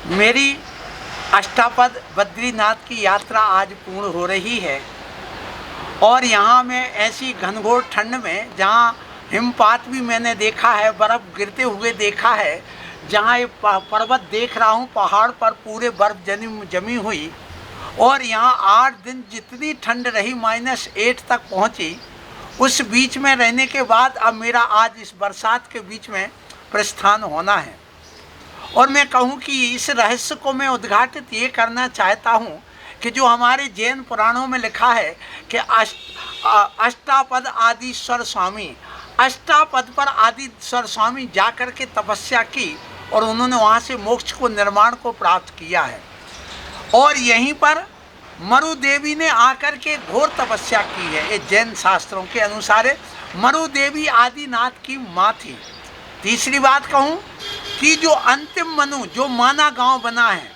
मेरी अष्टापद बद्रीनाथ की यात्रा आज पूर्ण हो रही है और यहाँ मैं ऐसी घनघोर ठंड में, जहाँ हिमपात भी मैंने देखा है, बर्फ़ गिरते हुए देखा है, जहाँ ये पर्वत देख रहा हूँ, पहाड़ पर पूरे बर्फ़ जमी हुई, और यहाँ 8 दिन जितनी ठंड रही -8 तक पहुँची, उस बीच में रहने के बाद अब मेरा आज इस बरसात के बीच में प्रस्थान होना है। और मैं कहूँ कि इस रहस्य को मैं उद्घाटित ये करना चाहता हूँ कि जो हमारे जैन पुराणों में लिखा है कि अष्टापद आदिश्वर स्वामी, अष्टापद पर आदिश्वर स्वामी जाकर के तपस्या की और उन्होंने वहाँ से मोक्ष को, निर्माण को प्राप्त किया है। और यहीं पर मरु देवी ने आकर के घोर तपस्या की है। ये जैन शास्त्रों के अनुसार मरु देवी आदिनाथ की माँ थी। तीसरी बात कहूँ कि जो अंतिम मनु, जो माना गांव बना है,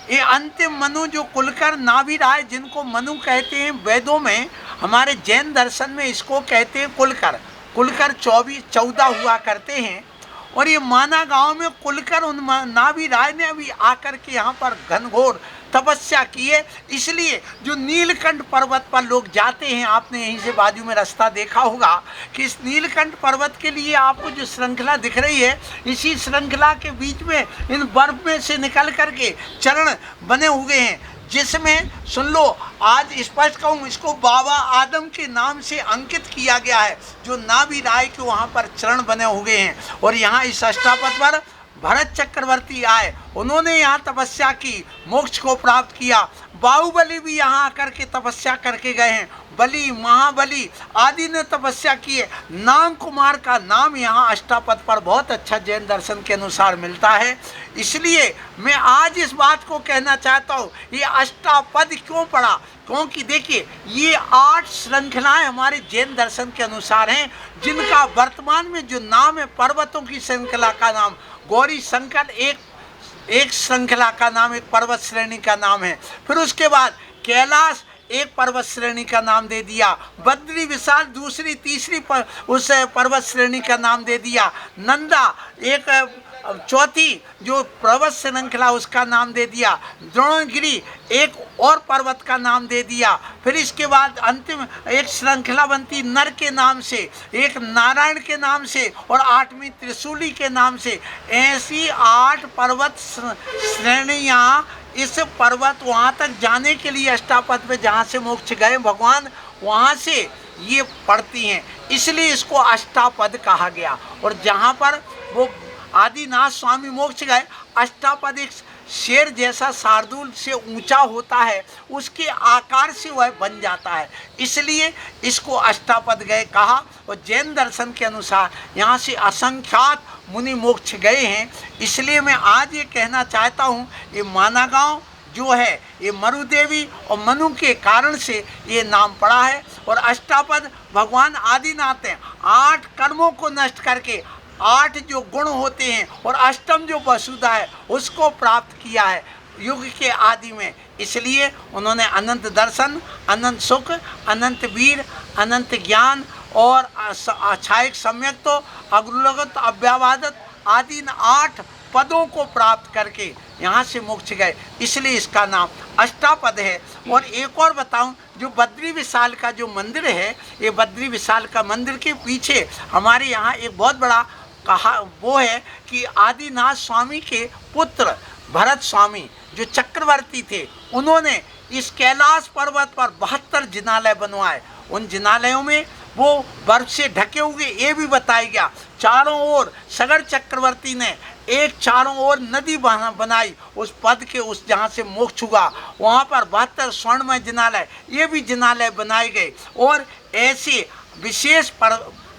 ये अंतिम मनु जो कुलकर नाभिराय, जिनको मनु कहते हैं, वेदों में, हमारे जैन दर्शन में इसको कहते हैं कुलकर। कुलकर 14 हुआ करते हैं। और ये माना गांव में कुलकर उन नाभिराय ने अभी आकर के यहाँ पर घनघोर तपस्या की है। इसलिए जो नीलकंठ पर्वत पर लोग जाते हैं, आपने यहीं से बाजू में रास्ता देखा होगा कि इस नीलकंठ पर्वत के लिए आपको जो श्रृंखला दिख रही है, इसी श्रृंखला के बीच में इन बर्फ में से निकल करके चरण बने हुए हैं, जिसमें सुन लो, आज स्पष्ट कहूँ, इसको बाबा आदम के नाम से अंकित किया गया है, जो नाभिराय के वहाँ पर चरण बने हुए हैं। और यहाँ इस अष्टापद पर भरत चक्रवर्ती आए, उन्होंने यहाँ तपस्या की, मोक्ष को प्राप्त किया। बाहुबली भी यहाँ आकर के तपस्या करके गए हैं। बलि, महाबली आदि ने तपस्या की है। नाग कुमार का नाम यहाँ अष्टापद पर बहुत अच्छा जैन दर्शन के अनुसार मिलता है। इसलिए मैं आज इस बात को कहना चाहता हूँ, ये अष्टापद क्यों पड़ा? क्योंकि देखिए, ये 8 श्रृंखलाएं हमारे जैन दर्शन के अनुसार हैं, जिनका वर्तमान में जो नाम है, पर्वतों की श्रृंखला का नाम गौरी शंकर एक श्रृंखला का नाम, एक पर्वत श्रेणी का नाम है। फिर उसके बाद कैलाश एक पर्वत श्रेणी का नाम दे दिया, बद्री विशाल दूसरी तीसरी उस पर्वत श्रेणी का नाम दे दिया, नंदा एक चौथी जो पर्वत श्रृंखला उसका नाम दे दिया, द्रोणगिरी एक और पर्वत का नाम दे दिया। फिर इसके बाद अंतिम एक श्रृंखला बनती नर के नाम से, एक नारायण के नाम से, और 8वीं त्रिशूली के नाम से। ऐसी 8 पर्वत श्रेणियाँ इस पर्वत वहाँ तक जाने के लिए अष्टापद पे जहाँ से मोक्ष गए भगवान, वहाँ से ये पड़ती हैं, इसलिए इसको अष्टापद कहा गया। और जहाँ पर वो आदिनाथ स्वामी मोक्ष गए, अष्टापद एक शेर जैसा शार्दूल से ऊंचा होता है, उसके आकार से वह बन जाता है, इसलिए इसको अष्टापद गए कहा। और जैन दर्शन के अनुसार यहाँ से असंख्यात मुनि मोक्ष गए हैं। इसलिए मैं आज ये कहना चाहता हूँ, ये माना गाँव जो है, ये मरु देवी और मनु के कारण से ये नाम पड़ा है। और अष्टापद भगवान आदिनाथ हैं, 8 कर्मों को नष्ट करके 8 जो गुण होते हैं और अष्टम जो वसुधा है उसको प्राप्त किया है युग के आदि में। इसलिए उन्होंने अनंत दर्शन, अनंत सुख, अनंत वीर, अनंत ज्ञान और अछायक सम्यक तो अग्रुलगत अव्यावादत आदि 8 पदों को प्राप्त करके यहाँ से मोक्ष गए, इसलिए इसका नाम अष्टापद है। और एक और बताऊं, जो बद्री विशाल का जो मंदिर है, ये बद्री विशाल का मंदिर के पीछे हमारे यहाँ एक बहुत बड़ा वो है कि आदिनाथ स्वामी के पुत्र भरत स्वामी जो चक्रवर्ती थे, उन्होंने इस कैलाश पर्वत पर 72 जिनालय बनवाए। उन जिनालयों में वो बर्फ से ढके हुए, ये भी बताया गया, चारों ओर सगर चक्रवर्ती ने एक चारों ओर नदी बनाई, उस पद के उस जहाँ से मोक्ष हुआ वहाँ पर 72 स्वर्णमय जिनालय, ये भी जिनालय बनाए गए। और ऐसे विशेष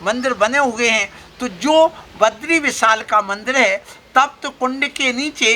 मंदिर बने हुए हैं। तो जो बद्री विशाल का मंदिर है, तप्त कुंड के नीचे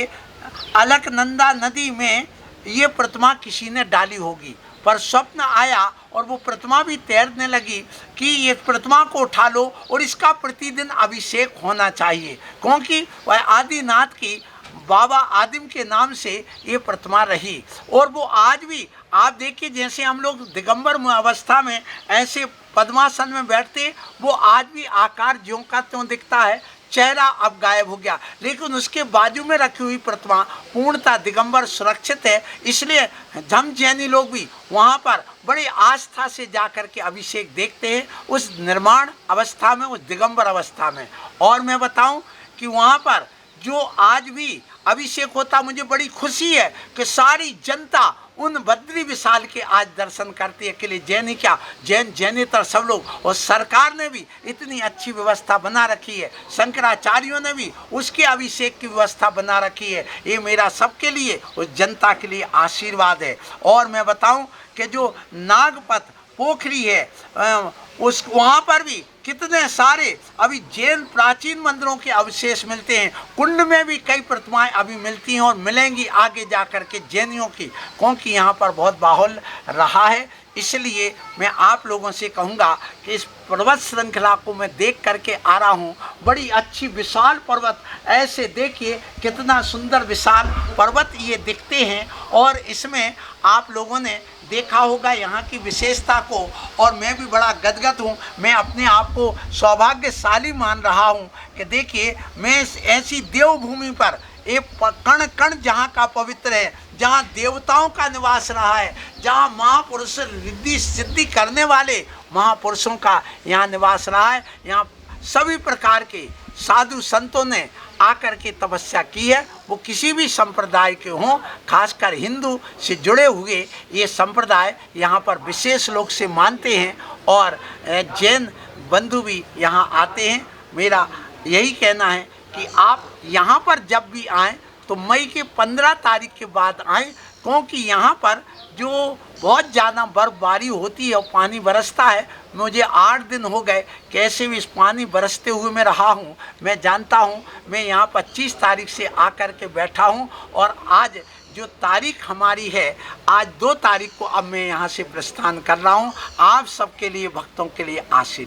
अलकनंदा नदी में ये प्रतिमा किसी ने डाली होगी, पर स्वप्न आया और वो प्रतिमा भी तैरने लगी कि ये प्रतिमा को उठा लो और इसका प्रतिदिन अभिषेक होना चाहिए, क्योंकि वह आदिनाथ की बाबा आदिम के नाम से ये प्रतिमा रही। और वो आज भी आप देखिए, जैसे हम लोग दिगंबर अवस्था में ऐसे पद्मासन में बैठते, वो आज भी आकार ज्यों का त्यों दिखता है। चेहरा अब गायब हो गया, लेकिन उसके बाजू में रखी हुई प्रतिमा पूर्णतः दिगंबर सुरक्षित है। इसलिए हम जैनी लोग भी वहाँ पर बड़ी आस्था से जाकर के अभिषेक देखते हैं, उस निर्माण अवस्था में, उस दिगंबर अवस्था में। और मैं बताऊं कि वहाँ पर जो आज भी अभिषेक होता, मुझे बड़ी खुशी है कि सारी जनता उन बद्री विशाल के आज दर्शन करती है। अकेले जैन ही क्या, जैनेतर सब लोग, और सरकार ने भी इतनी अच्छी व्यवस्था बना रखी है, शंकराचार्यों ने भी उसके अभिषेक की व्यवस्था बना रखी है। ये मेरा सबके लिए, उस जनता के लिए आशीर्वाद है। और मैं बताऊं कि जो नागपत पोखरी है उस वहाँ पर भी कितने सारे अभी जैन प्राचीन मंदिरों के अवशेष मिलते हैं। कुंड में भी कई प्रतिमाएं अभी मिलती हैं और मिलेंगी आगे जा कर के जैनियों की, क्योंकि यहाँ पर बहुत बाहुल रहा है। इसलिए मैं आप लोगों से कहूँगा कि इस पर्वत श्रृंखला को मैं देख करके आ रहा हूँ। बड़ी अच्छी विशाल पर्वत, ऐसे देखिए कितना सुंदर विशाल पर्वत ये दिखते हैं। और इसमें आप लोगों ने देखा होगा यहाँ की विशेषता को, और मैं भी बड़ा गदगद हूँ। मैं अपने आप को सौभाग्यशाली मान रहा हूँ कि देखिए मैं ऐसी देवभूमि पर, एक कण कण जहाँ का पवित्र है, जहाँ देवताओं का निवास रहा है, जहाँ महापुरुष रिद्धि सिद्धि करने वाले महापुरुषों का यहाँ निवास रहा है। यहाँ सभी प्रकार के साधु संतों ने आकर के तपस्या की है। वो किसी भी संप्रदाय के हों, खासकर हिंदू से जुड़े हुए ये संप्रदाय यहाँ पर विशेष लोग से मानते हैं, और जैन बंधु भी यहाँ आते हैं। मेरा यही कहना है कि आप यहाँ पर जब भी आएँ तो मई के 15 तारीख के बाद आएँ, क्योंकि यहाँ पर जो बहुत ज़्यादा बर्फबारी होती है और पानी बरसता है। मुझे 8 दिन हो गए कैसे भी इस पानी बरसते हुए मैं रहा हूँ। मैं जानता हूँ, मैं यहाँ 25 तारीख से आकर के बैठा हूँ, और आज जो तारीख हमारी है, आज 2 तारीख को अब मैं यहाँ से प्रस्थान कर रहा हूँ। आप सबके लिए, भक्तों के लिए आशीर्वाद।